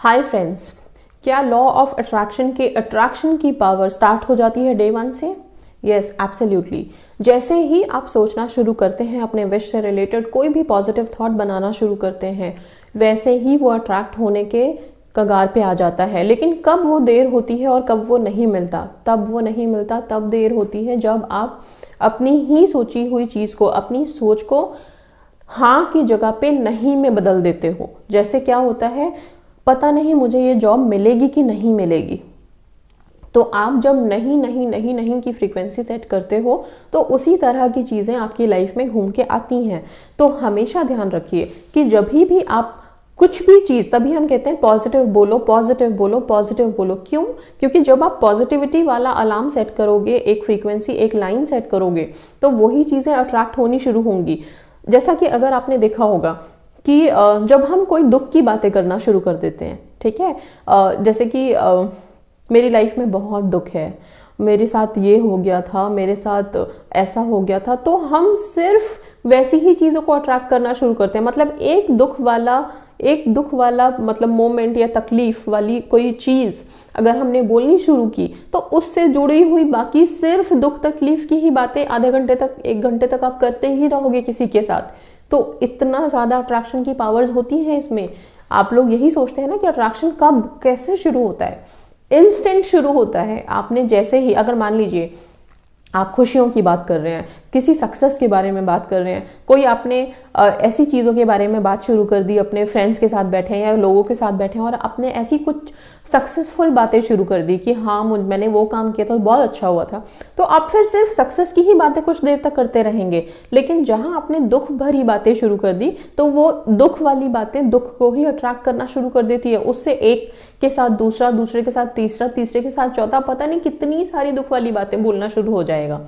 Hi friends, क्या law of attraction की power start हो जाती है डे वन से? Yes, absolutely. जैसे ही आप सोचना शुरू करते हैं, अपने विश से रिलेटेड कोई भी पॉजिटिव थॉट बनाना शुरू करते हैं, वैसे ही वो अट्रैक्ट होने के कगार पे आ जाता है। लेकिन कब वो देर होती है और कब वो नहीं मिलता? तब देर होती है जब आप अपनी ही सोची हुई चीज़ को, अपनी सोच को हाँ की जगह पे नहीं में बदल देते हो। जैसे क्या होता है, पता नहीं मुझे ये जॉब मिलेगी कि नहीं मिलेगी, तो आप जब नहीं नहीं नहीं नहीं की फ्रीक्वेंसी सेट करते हो तो उसी तरह की चीज़ें आपकी लाइफ में घूम के आती हैं। तो हमेशा ध्यान रखिए कि जब भी आप कुछ भी चीज़, तभी हम कहते हैं पॉजिटिव बोलो पॉजिटिव बोलो पॉजिटिव बोलो। क्यों? क्योंकि जब आप पॉजिटिविटी वाला अलार्म सेट करोगे, एक फ्रीक्वेंसी, एक लाइन सेट करोगे, तो वही चीज़ें अट्रैक्ट होनी शुरू होंगी। जैसा कि अगर आपने देखा होगा कि जब हम कोई दुख की बातें करना शुरू कर देते हैं, ठीक है, जैसे कि मेरी लाइफ में बहुत दुख है, मेरे साथ ये हो गया था, मेरे साथ ऐसा हो गया था, तो हम सिर्फ वैसी ही चीज़ों को अट्रैक्ट करना शुरू करते हैं। मतलब एक दुख वाला मतलब मोमेंट या तकलीफ वाली कोई चीज़ अगर हमने बोलनी शुरू की, तो उससे जुड़ी हुई बाकी सिर्फ दुख तकलीफ की ही बातें आधे घंटे तक, 1 घंटे तक आप करते ही रहोगे किसी के साथ। तो इतना ज़्यादा अट्रैक्शन की पावर्स होती हैं इसमें। आप लोग यही सोचते हैं ना कि अट्रैक्शन कब, कैसे शुरू होता है? इंस्टेंट शुरू होता है। आपने जैसे ही, अगर मान लीजिए आप खुशियों की बात कर रहे हैं, किसी सक्सेस के बारे में बात कर रहे हैं, कोई आपने ऐसी चीज़ों के बारे में बात शुरू कर दी, अपने फ्रेंड्स के साथ बैठे हैं या लोगों के साथ बैठे हैं और आपने ऐसी कुछ सक्सेसफुल बातें शुरू कर दी कि हाँ मैंने वो काम किया था, बहुत अच्छा हुआ था, तो आप फिर सिर्फ सक्सेस की ही बातें कुछ देर तक करते रहेंगे। लेकिन जहाँ आपने दुख भरी बातें शुरू कर दी, तो वो दुख वाली बातें दुख को ही अट्रैक्ट करना शुरू कर देती है। उससे एक के साथ दूसरा, दूसरे के साथ तीसरा, तीसरे के साथ चौथा, पता नहीं कितनी सारी दुख वाली बातें बोलना शुरू हो जाएगा।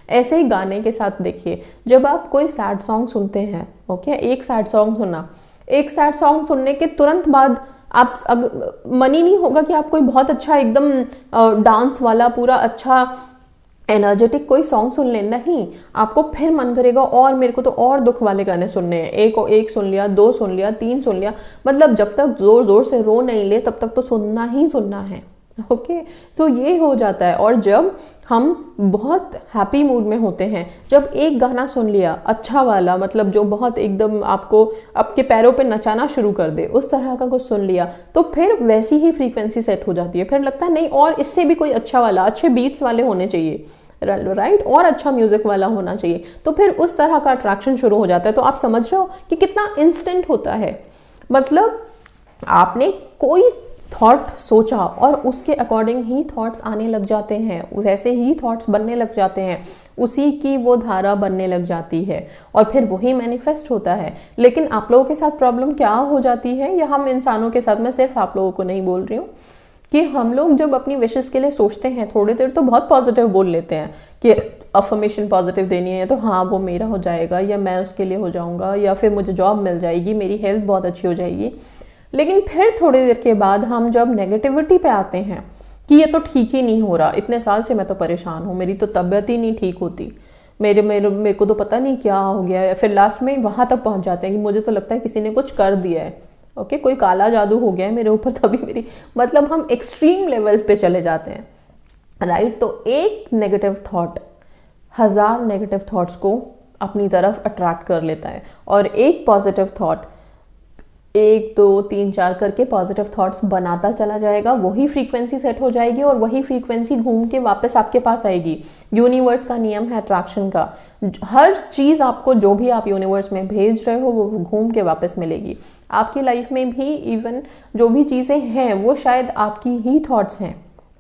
ऐसे ही गाने के साथ देखिए, जब आप कोई सैड सॉन्ग सुनते हैं, ओके, एक सैड सॉन्ग सुनने के तुरंत बाद आप, अब मन ही नहीं होगा कि आप कोई बहुत अच्छा एकदम डांस वाला पूरा अच्छा एनर्जेटिक कोई सॉन्ग सुन लें। नहीं, आपको फिर मन करेगा और मेरे को तो और दुख वाले गाने सुनने हैं। एक सुन लिया, 2 सुन लिया, 3 सुन लिया, मतलब जब तक जोर जोर से रो नहीं ले तब तक तो सुनना ही सुनना है। ओके, तो ये हो जाता है। और जब हम बहुत हैप्पी मूड में होते हैं, जब एक गाना सुन लिया अच्छा वाला, मतलब जो बहुत एकदम आपको आपके पैरों पे नचाना शुरू कर दे, उस तरह का कुछ सुन लिया, तो फिर वैसी ही फ्रीक्वेंसी सेट हो जाती है। फिर लगता है नहीं, और इससे भी कोई अच्छा वाला, अच्छे बीट्स वाले होने चाहिए, राइट, और अच्छा म्यूजिक वाला होना चाहिए। तो फिर उस तरह का अट्रैक्शन शुरू हो जाता है। तो आप समझ रहे हो कि कितना इंस्टेंट होता है। मतलब आपने कोई थॉट सोचा और उसके अकॉर्डिंग ही थॉट्स आने लग जाते हैं, वैसे ही थॉट्स बनने लग जाते हैं, उसी की वो धारा बनने लग जाती है और फिर वही मैनिफेस्ट होता है। लेकिन आप लोगों के साथ प्रॉब्लम क्या हो जाती है, या हम इंसानों के साथ, मैं सिर्फ आप लोगों को नहीं बोल रही हूँ, कि हम लोग जब अपनी विशेस के लिए सोचते हैं, थोड़ी देर तो बहुत पॉजिटिव बोल लेते हैं कि अफर्मेशन पॉजिटिव देनी है, तो हाँ वो मेरा हो जाएगा, या मैं उसके लिए हो जाऊंगा, या फिर मुझे जॉब मिल जाएगी, मेरी हेल्थ बहुत अच्छी हो जाएगी। लेकिन फिर थोड़ी देर के बाद हम जब नेगेटिविटी पे आते हैं कि ये तो ठीक ही नहीं हो रहा, इतने साल से मैं तो परेशान हूँ, मेरी तो तबीयत ही नहीं ठीक होती, मेरे को तो पता नहीं क्या हो गया है, फिर लास्ट में वहाँ तक पहुँच जाते हैं कि मुझे तो लगता है किसी ने कुछ कर दिया है, ओके, कोई काला जादू हो गया है मेरे ऊपर, तभी मेरी, मतलब हम एक्सट्रीम लेवल पे चले जाते हैं, राइट। तो एक नेगेटिव थॉट 1000 नेगेटिव थॉट्स को अपनी तरफ अट्रैक्ट कर लेता है, और एक पॉजिटिव थॉट 1 2 3 4 करके पॉजिटिव थॉट्स बनाता चला जाएगा, वही फ्रीक्वेंसी सेट हो जाएगी और वही फ्रीक्वेंसी घूम के वापस आपके पास आएगी। यूनिवर्स का नियम है अट्रैक्शन का, हर चीज़ आपको, जो भी आप यूनिवर्स में भेज रहे हो, वो घूम के वापस मिलेगी। आपकी लाइफ में भी इवन जो भी चीज़ें हैं वो शायद आपकी ही थॉट्स हैं,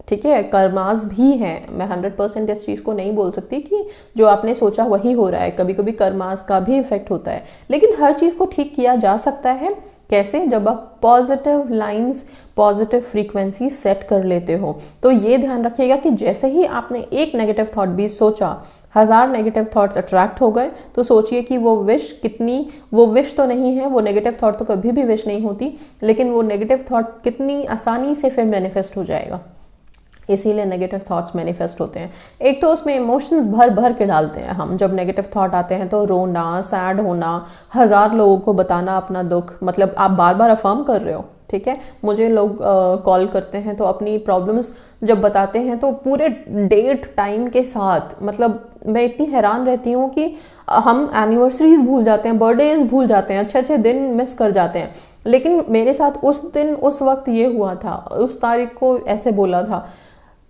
ठीक है, कर्मास भी हैं। मैं 100% इस चीज़ को नहीं बोल सकती कि जो आपने सोचा वही हो रहा है, कभी कभी कर्मास का भी इफेक्ट होता है, लेकिन हर चीज़ को ठीक किया जा सकता है। कैसे? जब आप positive lines, positive frequency set कर लेते हो। तो ये ध्यान रखिएगा कि जैसे ही आपने एक नेगेटिव थॉट भी सोचा, 1000 नेगेटिव थॉट्स अट्रैक्ट हो गए, तो सोचिए कि वो विश तो नहीं है, वो नेगेटिव थॉट तो कभी भी विश नहीं होती, लेकिन वो नेगेटिव थॉट कितनी आसानी से फिर मैनिफेस्ट हो जाएगा। इसीलिए नेगेटिव थॉट्स मैनिफेस्ट होते हैं। एक तो उसमें इमोशंस भर भर के डालते हैं हम, जब नेगेटिव थॉट आते हैं तो रोना, सैड होना, 1000 लोगों को बताना अपना दुख, मतलब आप बार बार अफर्म कर रहे हो ठीक है, मुझे लोग कॉल करते हैं तो अपनी प्रॉब्लम्स जब बताते हैं तो पूरे डेट टाइम के साथ, मतलब मैं इतनी हैरान रहती हूँ कि हम एनिवर्सरीज भूल जाते हैं, बर्थडेज भूल जाते हैं, अच्छे अच्छे दिन मिस कर जाते हैं। लेकिन मेरे साथ उस दिन उस वक्त ये हुआ था, उस तारीख को ऐसे बोला था।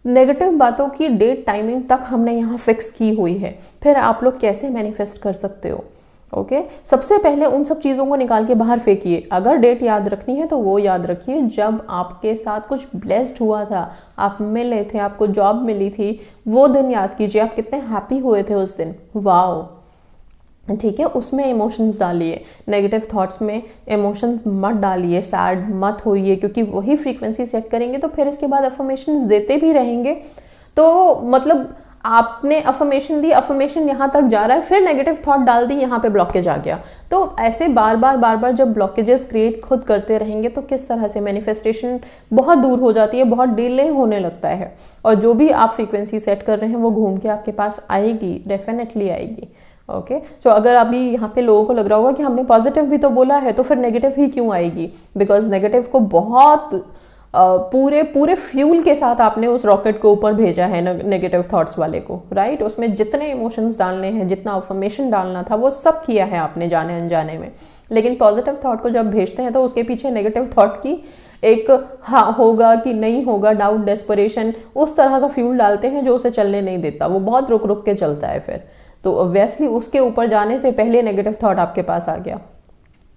नेगेटिव बातों की डेट टाइमिंग तक हमने यहाँ फिक्स की हुई है, फिर आप लोग कैसे मैनिफेस्ट कर सकते हो? ओके सबसे पहले उन सब चीज़ों को निकाल के बाहर फेंकिए। अगर डेट याद रखनी है तो वो याद रखिए जब आपके साथ कुछ ब्लेस्ड हुआ था, आप मिले थे, आपको जॉब मिली थी, वो दिन याद कीजिए, आप कितने हैप्पी हुए थे उस दिन। वाओ, ठीक है, उसमें इमोशंस डालिए, नेगेटिव थॉट्स में इमोशंस मत डालिए, सैड मत होइए, क्योंकि वही फ्रीक्वेंसी सेट करेंगे तो फिर इसके बाद अफर्मेशंस देते भी रहेंगे। तो मतलब आपने अफर्मेशन दी, अफर्मेशन यहाँ तक जा रहा है, फिर नेगेटिव थॉट डाल दी, यहाँ पे ब्लॉकेज आ गया। तो ऐसे बार बार जब ब्लॉकेजेस क्रिएट खुद करते रहेंगे तो किस तरह से मैनिफेस्टेशन बहुत दूर हो जाती है, बहुत डिले होने लगता है, और जो भी आप फ्रीक्वेंसी सेट कर रहे हैं वो घूम के आपके पास आएगी, डेफिनेटली आएगी। ओके तो अगर अभी यहाँ पे लोगों को लग रहा होगा कि हमने पॉजिटिव भी तो बोला है तो फिर नेगेटिव ही क्यों आएगी, बिकॉज नेगेटिव को बहुत पूरे फ्यूल के साथ आपने उस रॉकेट को ऊपर भेजा है नेगेटिव थॉट्स वाले को, राइट। उसमें जितने इमोशंस डालने हैं, जितना अफर्मेशन डालना था, वो सब किया है आपने जाने अनजाने में। लेकिन पॉजिटिव थॉट को जब भेजते हैं तो उसके पीछे नेगेटिव थॉट की एक हाँ होगा कि नहीं होगा, डाउट, डेस्परेशन, उस तरह का फ्यूल डालते हैं जो उसे चलने नहीं देता, वो बहुत रुक रुक के चलता है फिर। तो ऑब्वियसली उसके ऊपर जाने से पहले नेगेटिव थॉट आपके पास आ गया।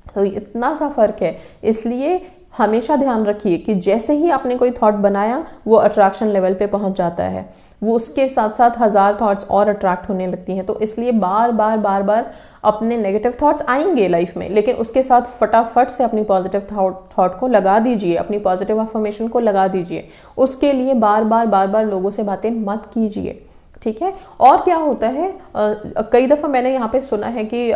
तो इतना सा फर्क है, इसलिए हमेशा ध्यान रखिए कि जैसे ही आपने कोई थॉट बनाया वो अट्रैक्शन लेवल पे पहुंच जाता है, वो उसके साथ साथ 1000 थॉट्स और अट्रैक्ट होने लगती हैं। तो इसलिए बार बार अपने नेगेटिव थॉट्स आएंगे लाइफ में, लेकिन उसके साथ फटाफट से अपनी पॉजिटिव थॉट को लगा दीजिए, अपनी पॉजिटिव अफर्मेशन को लगा दीजिए। उसके लिए बार बार लोगों से बातें मत कीजिए, ठीक है। और क्या होता है, कई दफ़ा मैंने यहाँ पे सुना है कि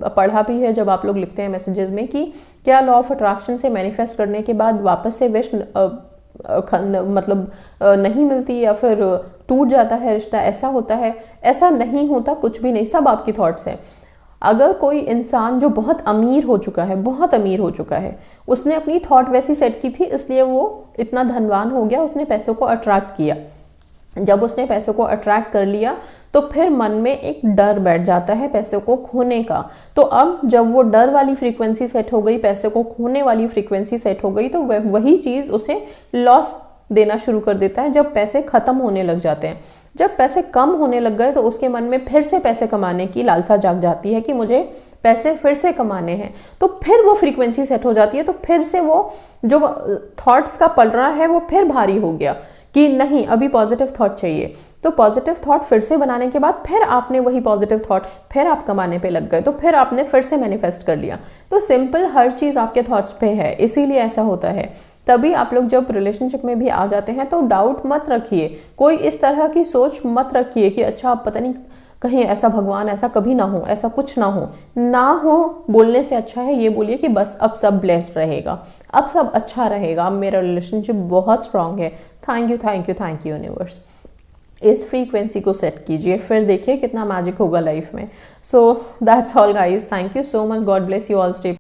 पढ़ा भी है जब आप लोग लिखते हैं मैसेजेस में कि क्या लॉ ऑफ अट्रैक्शन से मैनिफेस्ट करने के बाद वापस से विश मतलब नहीं मिलती या फिर टूट जाता है रिश्ता, ऐसा होता है? ऐसा नहीं होता, कुछ भी नहीं, सब आपकी थॉट्स हैं। अगर कोई इंसान जो बहुत अमीर हो चुका है, बहुत अमीर हो चुका है, उसने अपनी थॉट वैसी सेट की थी इसलिए वो इतना धनवान हो गया, उसने पैसों को अट्रैक्ट किया। जब उसने पैसों को अट्रैक्ट कर लिया तो फिर मन में एक डर बैठ जाता है पैसों को खोने का। तो अब जब वो डर वाली फ्रीक्वेंसी सेट हो गई, पैसे को खोने वाली फ्रीक्वेंसी सेट हो गई, तो वही चीज़ उसे लॉस देना शुरू कर देता है जब पैसे खत्म होने लग जाते हैं। जब पैसे कम होने लग गए तो उसके मन में फिर से पैसे कमाने की लालसा जाग जाती है कि मुझे पैसे फिर से कमाने हैं। तो फिर वो फ्रीक्वेंसी सेट हो जाती है, तो फिर से वो जो थॉट्स का पलड़ा है वो फिर भारी हो गया कि नहीं, अभी पॉजिटिव थॉट चाहिए। तो पॉजिटिव थॉट फिर से बनाने के बाद फिर आपने वही पॉजिटिव थॉट फिर आप कमाने पे लग गए, तो फिर आपने फिर से मैनिफेस्ट कर लिया। तो सिंपल, हर चीज़ आपके थॉट्स पे है, इसीलिए ऐसा होता है। तभी आप लोग जब रिलेशनशिप में भी आ जाते हैं तो डाउट मत रखिए, कोई इस तरह की सोच मत रखिए कि अच्छा अब पता नहीं कहीं ऐसा, भगवान ऐसा कभी ना हो, ऐसा कुछ ना हो बोलने से अच्छा है ये बोलिए कि बस अब सब ब्लेस्ड रहेगा, अब सब अच्छा रहेगा, अब मेरा रिलेशनशिप बहुत स्ट्रांग है। Thank you universe. इस फ्रीक्वेंसी को सेट कीजिए, फिर देखिए कितना मैजिक होगा लाइफ में। So that's all guys, thank you so much, God bless you all, stay